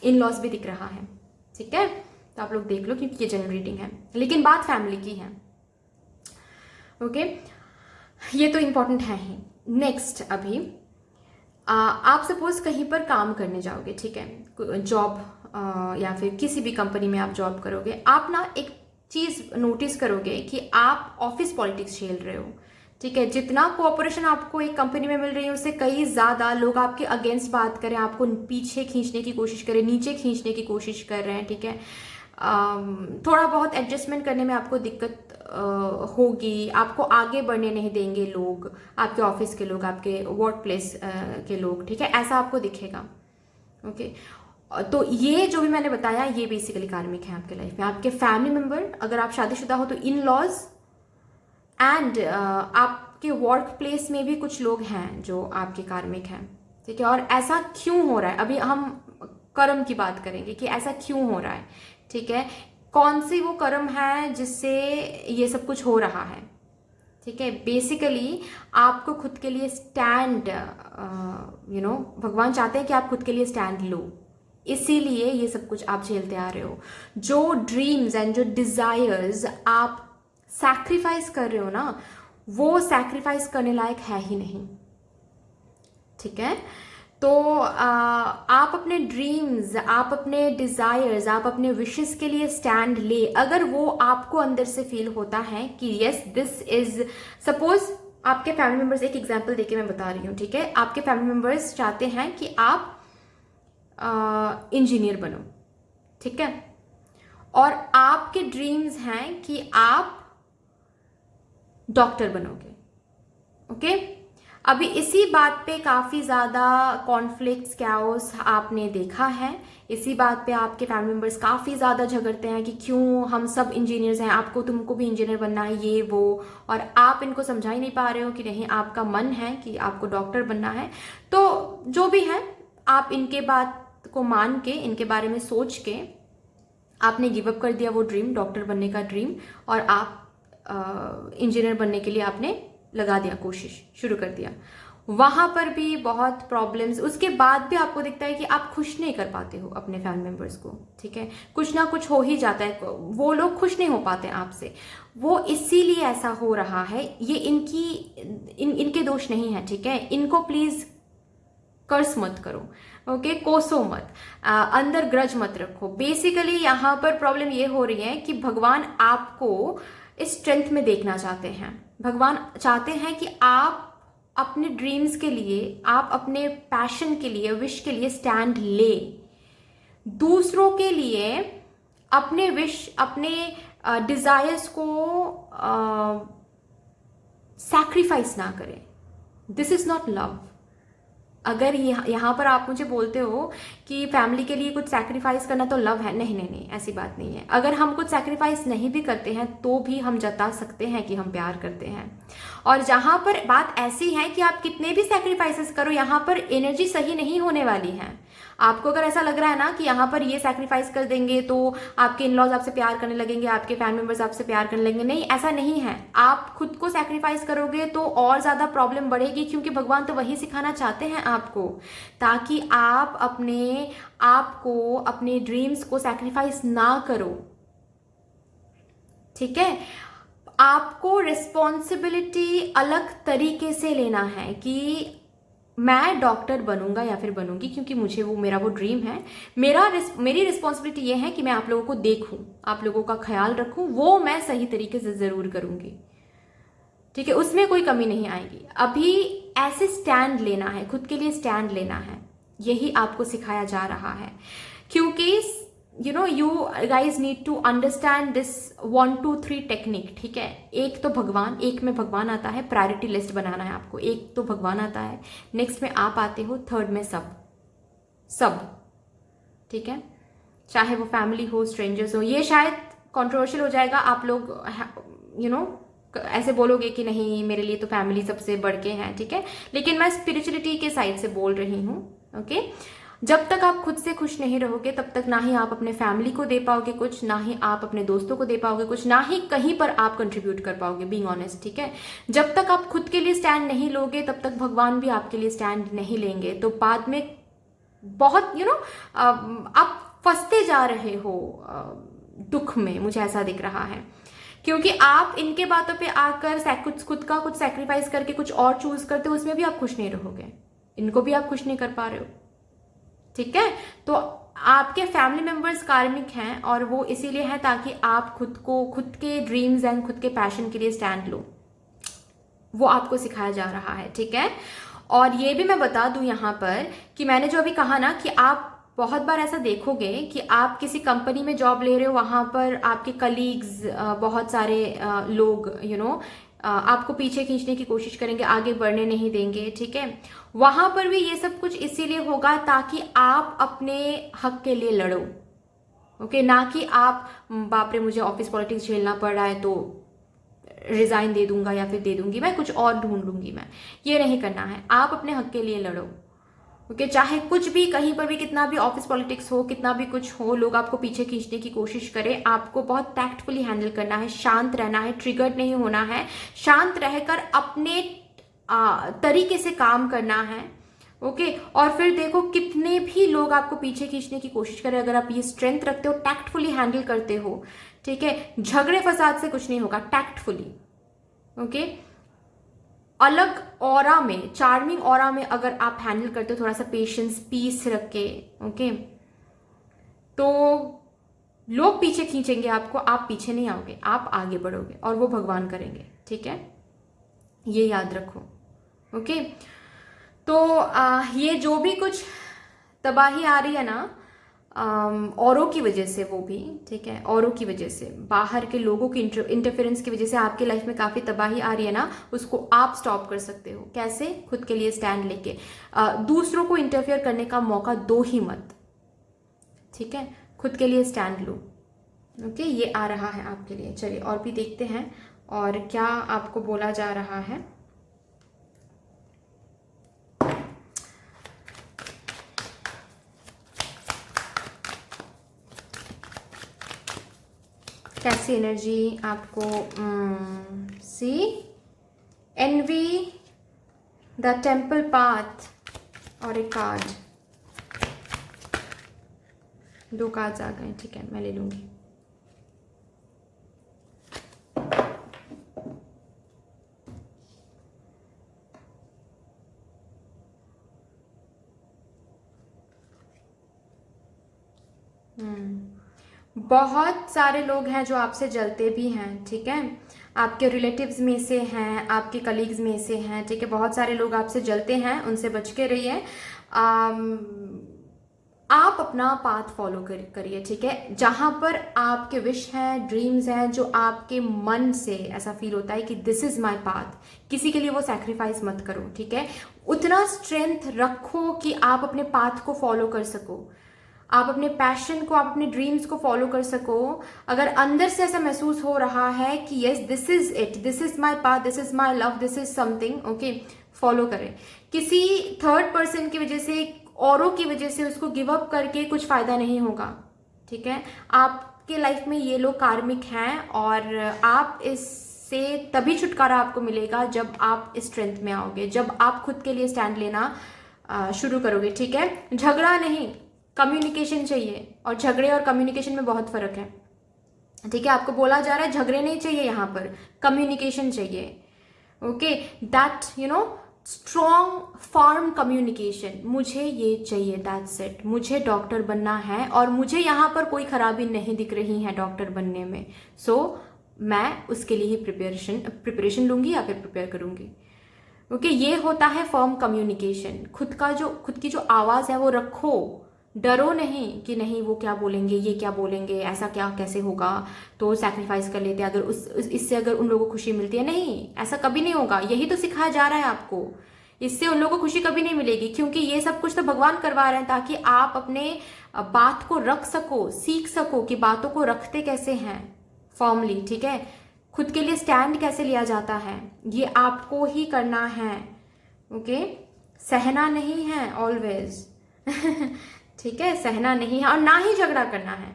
इन लॉस भी दिख रहा है, ठीक है, तो आप लोग देख लो क्योंकि ये जनरल रीडिंग है, लेकिन बात फैमिली की है। ओके, ये तो इंपॉर्टेंट है ही। नेक्स्ट, अभी आप सपोज कहीं पर काम करने जाओगे, ठीक है, जॉब या फिर किसी भी कंपनी में आप जॉब करोगे, आप ना एक चीज़ नोटिस करोगे कि आप ऑफिस पॉलिटिक्स खेल रहे हो, ठीक है। जितना कोऑपरेशन आपको एक कंपनी में मिल रही है उससे कई ज़्यादा लोग आपके अगेंस्ट बात करें, आपको पीछे खींचने की कोशिश करें, नीचे खींचने की कोशिश कर रहे हैं, ठीक है। थोड़ा बहुत एडजस्टमेंट करने में आपको दिक्कत होगी, आपको आगे बढ़ने नहीं देंगे लोग, आपके ऑफिस के लोग, आपके वर्क प्लेस के लोग, ठीक है, ऐसा आपको दिखेगा। ओके, तो ये जो भी मैंने बताया ये बेसिकली कार्मिक है आपके लाइफ में। आपके फैमिली मेम्बर, अगर आप शादीशुदा हो तो इन लॉज, एंड आपके वर्क प्लेस में भी कुछ लोग हैं जो आपके कार्मिक हैं, ठीक है। और ऐसा क्यों हो रहा है, अभी हम कर्म की बात करेंगे कि ऐसा क्यों हो रहा है। ठीक है, कौन सी वो कर्म है जिससे ये सब कुछ हो रहा है। ठीक है, बेसिकली आपको खुद के लिए स्टैंड भगवान चाहते हैं कि आप खुद के लिए स्टैंड लो, इसीलिए ये सब कुछ आप झेलते आ रहे हो। जो ड्रीम्स एंड जो डिजायर्स आप सैक्रिफाइस कर रहे हो ना, वो सैक्रिफाइस करने लायक है ही नहीं। ठीक है, तो आप अपने ड्रीम्स, आप अपने डिजायर्स, आप अपने विशेस के लिए स्टैंड ले। अगर वो आपको अंदर से फील होता है कि यस दिस इज, सपोज आपके फैमिली मेंबर्स, एक एग्जांपल देके मैं बता रही हूँ। ठीक है, आपके फैमिली मेंबर्स चाहते हैं कि आप इंजीनियर बनो। ठीक है, और आपके ड्रीम्स हैं कि आप डॉक्टर बनोगे। ओके, अभी इसी बात पे काफ़ी ज़्यादा कॉन्फ्लिक्ट्स, कैओस आपने देखा है। इसी बात पे आपके फैमिली मेंबर्स काफ़ी ज़्यादा झगड़ते हैं कि क्यों हम सब इंजीनियर्स हैं, आपको तुमको भी इंजीनियर बनना है, ये वो। और आप इनको समझा ही नहीं पा रहे हो कि नहीं, आपका मन है कि आपको डॉक्टर बनना है। तो जो भी है, आप इनके बात को मान के, इनके बारे में सोच के आपने गिव अप कर दिया वो ड्रीम, डॉक्टर बनने का ड्रीम, और आप इंजीनियर बनने के लिए आपने लगा दिया, कोशिश शुरू कर दिया। वहां पर भी बहुत प्रॉब्लम्स, उसके बाद भी आपको दिखता है कि आप खुश नहीं कर पाते हो अपने फैमिली मेंबर्स को। ठीक है, कुछ ना कुछ हो ही जाता है, वो लोग खुश नहीं हो पाते आपसे। वो इसीलिए ऐसा हो रहा है, ये इनके दोष नहीं है। ठीक है, इनको प्लीज कर्स मत करो, ओके, कोसो मत, अंदर ग्रज मत रखो। बेसिकली यहाँ पर प्रॉब्लम ये हो रही है कि भगवान आपको इस स्ट्रेंथ में देखना चाहते हैं। भगवान चाहते हैं कि आप अपने ड्रीम्स के लिए, आप अपने पैशन के लिए, विश के लिए स्टैंड ले। दूसरों के लिए अपने विश, अपने डिजायर्स को सैक्रिफाइस ना करें। This is not love. अगर यहाँ पर आप मुझे बोलते हो कि फैमिली के लिए कुछ सैक्रिफाइस करना तो लव है, नहीं नहीं नहीं, ऐसी बात नहीं है। अगर हम कुछ सैक्रिफाइस नहीं भी करते हैं तो भी हम जता सकते हैं कि हम प्यार करते हैं। और जहाँ पर बात ऐसी है कि आप कितने भी सैक्रिफाइसेस करो, यहाँ पर एनर्जी सही नहीं होने वाली है। आपको अगर ऐसा लग रहा है ना कि यहाँ पर ये सैक्रिफाइस कर देंगे तो आपके इन लॉज आपसे प्यार करने लगेंगे, आपके फैमिली मेंबर्स आपसे प्यार करने लगेंगे, नहीं, ऐसा नहीं है। आप खुद को सैक्रिफाइस करोगे तो और ज्यादा प्रॉब्लम बढ़ेगी, क्योंकि भगवान तो वही सिखाना चाहते हैं आपको, ताकि आप अपने आप को, अपने ड्रीम्स को सैक्रिफाइस ना करो। ठीक है, आपको रिस्पॉन्सिबिलिटी अलग तरीके से लेना है कि मैं डॉक्टर बनूंगा या फिर बनूंगी क्योंकि मुझे मेरा वो ड्रीम है। मेरी रिस्पॉन्सिबिलिटी ये है कि मैं आप लोगों को देखूं, आप लोगों का ख्याल रखूं, वो मैं सही तरीके से जरूर करूंगी। ठीक है, उसमें कोई कमी नहीं आएगी। अभी ऐसे स्टैंड लेना है, खुद के लिए स्टैंड लेना है, यही आपको सिखाया जा रहा है। क्योंकि you guys need to understand this 1 2 3 technique. ठीक है, एक तो भगवान, एक में भगवान आता है, प्रायोरिटी लिस्ट बनाना है आपको। एक तो भगवान आता है, नेक्स्ट में आप आते हो, थर्ड में सब। ठीक है, चाहे वो फैमिली हो, स्ट्रेंजर्स हो। ये शायद कंट्रोवर्शियल हो जाएगा, आप लोग ऐसे बोलोगे कि नहीं, मेरे लिए तो फैमिली सबसे बढ़ के है। ठीक है, लेकिन मैं स्पिरिचुअलिटी के साइड से बोल रही हूँ। ओके, जब तक आप खुद से खुश नहीं रहोगे तब तक ना ही आप अपने फैमिली को दे पाओगे कुछ, ना ही आप अपने दोस्तों को दे पाओगे कुछ, ना ही कहीं पर आप कंट्रीब्यूट कर पाओगे, बीइंग ऑनेस्ट। ठीक है, जब तक आप खुद के लिए स्टैंड नहीं लोगे तब तक भगवान भी आपके लिए स्टैंड नहीं लेंगे। तो बाद में बहुत आप फंसते जा रहे हो दुख में, मुझे ऐसा दिख रहा है। क्योंकि आप इनके बातों पे आकर खुद का कुछ सैक्रिफाइस करके कुछ और चूज करते हो, उसमें भी आप खुश नहीं रहोगे, इनको भी आप खुश नहीं कर पा रहे हो। ठीक है, तो आपके फैमिली मेंबर्स कार्मिक हैं और वो इसीलिए है ताकि आप खुद के ड्रीम्स एंड खुद के पैशन के लिए स्टैंड लो, वो आपको सिखाया जा रहा है। ठीक है, और ये भी मैं बता दूं यहाँ पर कि मैंने जो अभी कहा ना कि आप बहुत बार ऐसा देखोगे कि आप किसी कंपनी में जॉब ले रहे हो, वहां पर आपके कलीग्स, बहुत सारे लोग आपको पीछे खींचने की कोशिश करेंगे, आगे बढ़ने नहीं देंगे। ठीक है, वहां पर भी ये सब कुछ इसीलिए होगा ताकि आप अपने हक के लिए लड़ो। ओके, ना कि आप बाप रे मुझे ऑफिस पॉलिटिक्स झेलना पड़ रहा है तो रिजाइन दे दूंगा या फिर दे दूंगी, मैं कुछ और ढूंढ लूंगी। मैं ये नहीं करना है, आप अपने हक के लिए लड़ो। ओके चाहे कुछ भी कहीं पर भी कितना भी ऑफिस पॉलिटिक्स हो, कितना भी कुछ हो, लोग आपको पीछे खींचने की कोशिश करें, आपको बहुत टैक्टफुली हैंडल करना है, शांत रहना है, ट्रिगर्ड नहीं होना है, शांत रहकर अपने तरीके से काम करना है। ओके और फिर देखो कितने भी लोग आपको पीछे खींचने की कोशिश करें, अगर आप ये स्ट्रेंथ रखते हो, टैक्टफुली हैंडल करते हो, ठीक है, झगड़े फसाद से कुछ नहीं होगा, टैक्टफुली। ओके अलग ऑरा में, चार्मिंग ऑरा में अगर आप हैंडल करते हो, थोड़ा सा पेशेंस पीस रख के, ओके तो लोग पीछे खींचेंगे आपको, आप पीछे नहीं आओगे, आप आगे बढ़ोगे और वो भगवान करेंगे, ठीक है, ये याद रखो। ओके तो ये जो भी कुछ तबाही आ रही है ना औरों की वजह से, वो भी ठीक है, औरों की वजह से, बाहर के लोगों की इंटरफेरेंस की वजह से आपके लाइफ में काफ़ी तबाही आ रही है ना, उसको आप स्टॉप कर सकते हो। कैसे? खुद के लिए स्टैंड लेके। दूसरों को इंटरफेयर करने का मौका दो ही मत, ठीक है, खुद के लिए स्टैंड लो। ओके ये आ रहा है आपके लिए। चलिए और भी देखते हैं और क्या आपको बोला जा रहा है। कैसी एनर्जी आपको सी एनवी, द टेम्पल पाथ और एक कार्ड, दो कार्ड्स आ गए, ठीक है मैं ले लूंगी। बहुत सारे लोग हैं जो आपसे जलते भी हैं, ठीक है, आपके रिलेटिव्स में से हैं, आपके कलीग्स में से हैं, ठीक है, बहुत सारे लोग आपसे जलते हैं, उनसे बच के रहिए। आप अपना पाथ फॉलो करिए, ठीक है, जहां पर आपके विश हैं, ड्रीम्स हैं, जो आपके मन से ऐसा फील होता है कि दिस इज माय पाथ, किसी के लिए वो सैक्रिफाइस मत करो, ठीक है, उतना स्ट्रेंथ रखो कि आप अपने पाथ को फॉलो कर सको, आप अपने पैशन को, आप अपने ड्रीम्स को फॉलो कर सको। अगर अंदर से ऐसा महसूस हो रहा है कि yes this is it, this is my path, this is my love, this is something, okay follow करें। किसी थर्ड पर्सन की वजह से, औरों की वजह से उसको गिव अप करके कुछ फायदा नहीं होगा, ठीक है, आपके लाइफ में ये लोग कार्मिक हैं और आप इससे तभी छुटकारा आपको मिलेगा जब आप इस स्ट्रेंथ में आओगे, जब आप खुद के लिए स्टैंड लेना शुरू करोगे, ठीक है, झगड़ा नहीं, कम्युनिकेशन चाहिए, और झगड़े और कम्युनिकेशन में बहुत फर्क है, ठीक है, आपको बोला जा रहा है झगड़े नहीं चाहिए, यहाँ पर कम्युनिकेशन चाहिए, okay that you know strong firm communication, मुझे ये चाहिए, दैट्स इट, मुझे डॉक्टर बनना है और मुझे यहाँ पर कोई खराबी नहीं दिख रही है डॉक्टर बनने में, सो मैं उसके लिए ही प्रिपरेशन लूंगी या फिर प्रिपेयर करूंगी, ओके ये होता है फर्म कम्युनिकेशन। खुद की जो आवाज़ है वो रखो, डरो नहीं कि नहीं वो क्या बोलेंगे, ये क्या बोलेंगे, ऐसा क्या कैसे होगा, तो सैक्रिफाइस कर लेते हैं अगर इससे अगर उन लोगों को खुशी मिलती है, नहीं ऐसा कभी नहीं होगा, यही तो सिखाया जा रहा है आपको, इससे उन लोगों को खुशी कभी नहीं मिलेगी, क्योंकि ये सब कुछ तो भगवान करवा रहे हैं ताकि आप अपने बात को रख सको, सीख सको कि बातों को रखते कैसे हैं फॉर्मली, ठीक है, खुद के लिए स्टैंड कैसे लिया जाता है, ये आपको ही करना है, ओके सहना नहीं है ऑलवेज ठीक है, सहना नहीं है और ना ही झगड़ा करना है,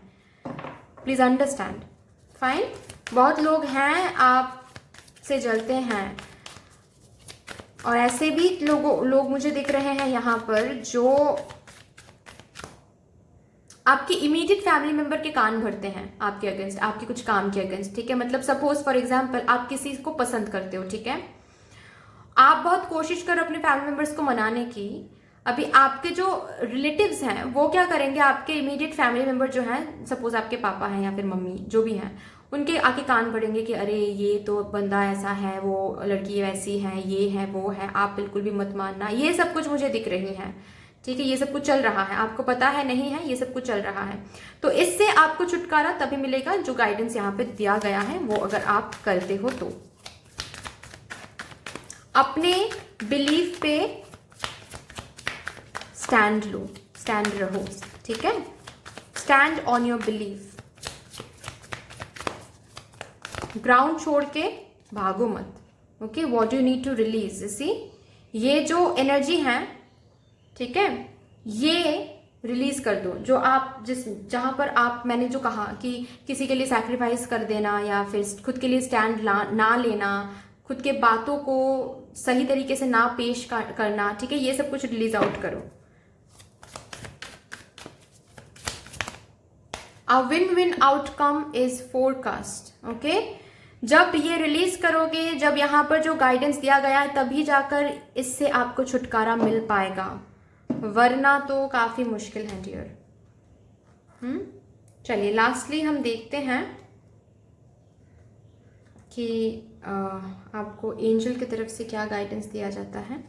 प्लीज अंडरस्टैंड, फाइन। बहुत लोग हैं आपसे जलते हैं और ऐसे भी लोग मुझे दिख रहे हैं यहाँ पर जो आपकी इमीडिएट फैमिली मेंबर के कान भरते हैं आपके अगेंस्ट, आपके कुछ काम के अगेंस्ट, ठीक है, मतलब सपोज फॉर एग्जांपल आप किसी को पसंद करते हो, ठीक है, आप बहुत कोशिश करो अपने फैमिली मेंबर्स को मनाने की, अभी आपके जो रिलेटिव्स हैं वो क्या करेंगे, आपके इमीडिएट फैमिली मेंबर जो हैं, सपोज आपके पापा हैं या फिर मम्मी जो भी हैं, उनके आके कान पड़ेंगे कि अरे ये तो बंदा ऐसा है, वो लड़की वैसी है, ये है वो है, आप बिल्कुल भी मत मानना, ये सब कुछ मुझे दिख रही है, ठीक है, ये सब कुछ चल रहा है, आपको पता है नहीं है, ये सब कुछ चल रहा है, तो इससे आपको छुटकारा तभी मिलेगा जो गाइडेंस यहाँ पे दिया गया है वो अगर आप करते हो तो। अपने बिलीफ पे स्टैंड लो, स्टैंड रहो, ठीक है, stand on your belief, ground छोड़ के भागो मत, okay what you need to release, see ये जो एनर्जी है ठीक है, ये रिलीज कर दो। जो आप जहां पर आप, मैंने जो कहा कि किसी के लिए सैक्रिफाइस कर देना या फिर खुद के लिए स्टैंड ना लेना, खुद के बातों को सही तरीके से ना पेश करना, ठीक है, ये सब कुछ रिलीज आउट करो। A win win outcome is forecast. Okay, जब ये रिलीज करोगे, जब यहाँ पर जो गाइडेंस दिया गया है, तभी जाकर इससे आपको छुटकारा मिल पाएगा, वरना तो काफी मुश्किल है डियर। चलिए लास्टली हम देखते हैं कि आपको एंजल की तरफ से क्या गाइडेंस दिया जाता है।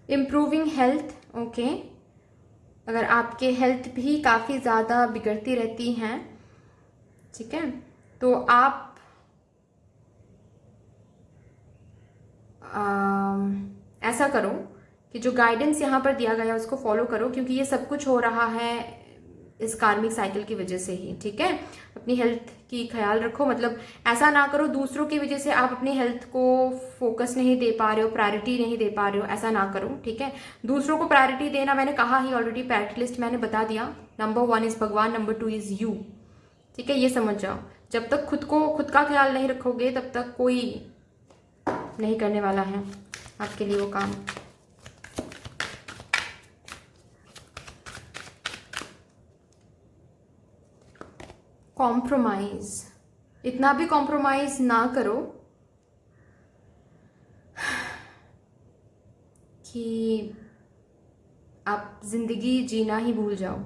Improving health. ओके, अगर आपके हेल्थ भी काफ़ी ज़्यादा बिगड़ती रहती हैं, ठीक है, तो आप ऐसा करो कि जो गाइडेंस यहाँ पर दिया गया है उसको फॉलो करो, क्योंकि ये सब कुछ हो रहा है इस कार्मिक साइकिल की वजह से ही। ठीक है, अपनी हेल्थ की ख्याल रखो, मतलब ऐसा ना करो दूसरों की वजह से आप अपनी हेल्थ को फोकस नहीं दे पा रहे हो, प्रायोरिटी नहीं दे पा रहे हो, ऐसा ना करो। ठीक है, दूसरों को प्रायोरिटी देना मैंने कहा ही ऑलरेडी, प्रायोरिटी लिस्ट मैंने बता दिया। नंबर 1 इज भगवान, नंबर 2 इज यू। ठीक है, ये समझ जाओ। जब तक खुद का ख्याल नहीं रखोगे तब तक कोई नहीं करने वाला है आपके लिए वो काम। कॉम्प्रोमाइज, इतना भी कॉम्प्रोमाइज ना करो कि आप जिंदगी जीना ही भूल जाओ।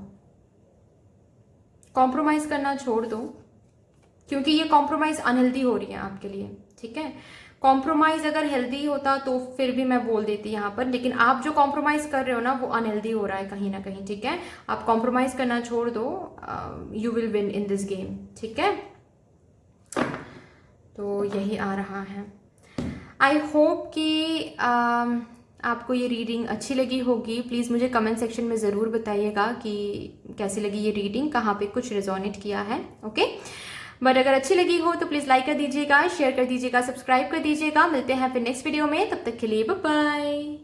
कॉम्प्रोमाइज करना छोड़ दो, क्योंकि ये कॉम्प्रोमाइज अनहेल्दी हो रही है आपके लिए। ठीक है, कॉम्प्रोमाइज अगर हेल्दी होता तो फिर भी मैं बोल देती यहाँ पर, लेकिन आप जो कॉम्प्रोमाइज कर रहे हो ना वो अनहेल्दी हो रहा है कहीं ना कहीं। ठीक है, आप कॉम्प्रोमाइज करना छोड़ दो, you will win in this game. ठीक है, तो यही आ रहा है। आई होप कि आपको ये रीडिंग अच्छी लगी होगी। प्लीज़ मुझे कमेंट सेक्शन में ज़रूर बताइएगा कि कैसी लगी ये रीडिंग, कहाँ पे कुछ रेजोनेट किया है। ओके, बट अगर अच्छी लगी हो तो प्लीज़ लाइक कर दीजिएगा, शेयर कर दीजिएगा, सब्सक्राइब कर दीजिएगा। मिलते हैं फिर नेक्स्ट वीडियो में, तब तक के लिए बाय बाय।